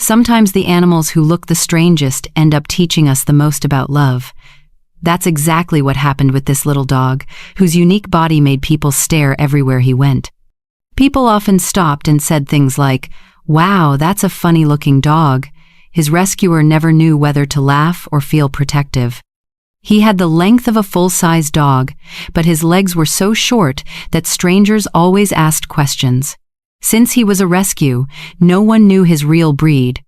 Sometimes the animals who look the strangest end up teaching us the most about love. That's exactly what happened with this little dog, whose unique body made people stare everywhere he went. People often stopped and said things like, "Wow, that's a funny-looking dog." His rescuer never knew whether to laugh or feel protective. He had the length of a full-size dog, but his legs were so short that strangers always asked questions. Since he was a rescue, no one knew his real breed.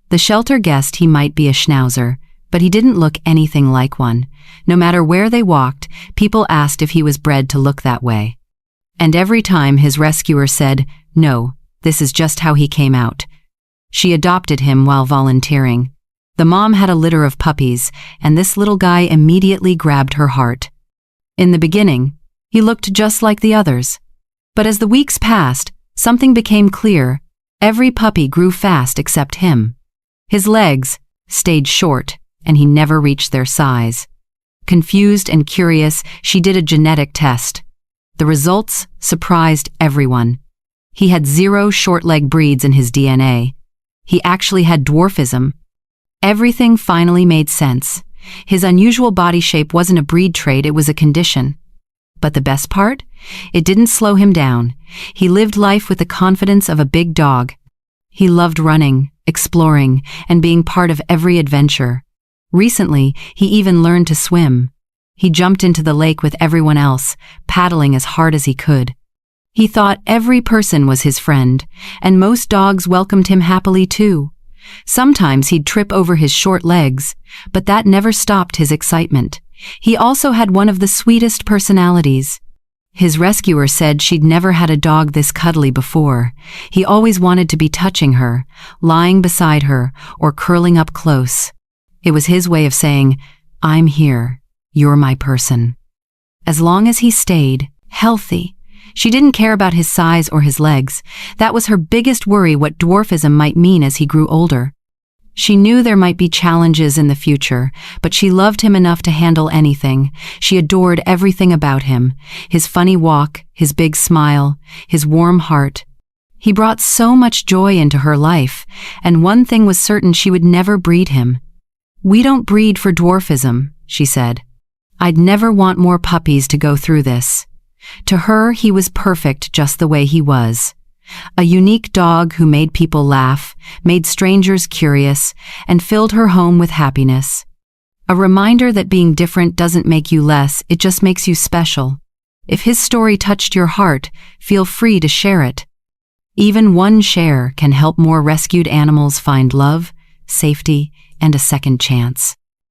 The shelter guessed he might be a Schnauzer, but he didn't look anything like one. No matter where they walked, people asked if he was bred to look that way. And every time his rescuer said, "No, this is just how he came out." She adopted him while volunteering. The mom had a litter of puppies, and this little guy immediately grabbed her heart. In the beginning, he looked just like the others. But as the weeks passed, something became clear. Every puppy grew fast except him. His legs stayed short, and he never reached their size. Confused and curious, she did a genetic test. The results surprised everyone. He had 0 short-leg breeds in his DNA. He actually had dwarfism. Everything finally made sense. His unusual body shape wasn't a breed trait, it was a condition. But the best part? It didn't slow him down. He lived life with the confidence of a big dog. He loved running, exploring, and being part of every adventure. Recently, he even learned to swim. He jumped into the lake with everyone else, paddling as hard as he could. He thought every person was his friend, and most dogs welcomed him happily too. Sometimes he'd trip over his short legs, but that never stopped his excitement. He also had one of the sweetest personalities. His rescuer said she'd never had a dog this cuddly before. He always wanted to be touching her, lying beside her, or curling up close. It was his way of saying, "I'm here. You're my person." As long as he stayed healthy, she didn't care about his size or his legs. That was her biggest worry, what dwarfism might mean as he grew older. She knew there might be challenges in the future, but she loved him enough to handle anything. She adored everything about him, his funny walk, his big smile, his warm heart. He brought so much joy into her life, and one thing was certain: she would never breed him. "We don't breed for dwarfism," she said. "I'd never want more puppies to go through this." To her, he was perfect just the way he was. A unique dog who made people laugh, made strangers curious, and filled her home with happiness. A reminder that being different doesn't make you less, it just makes you special. If his story touched your heart, feel free to share it. Even one share can help more rescued animals find love, safety, and a second chance.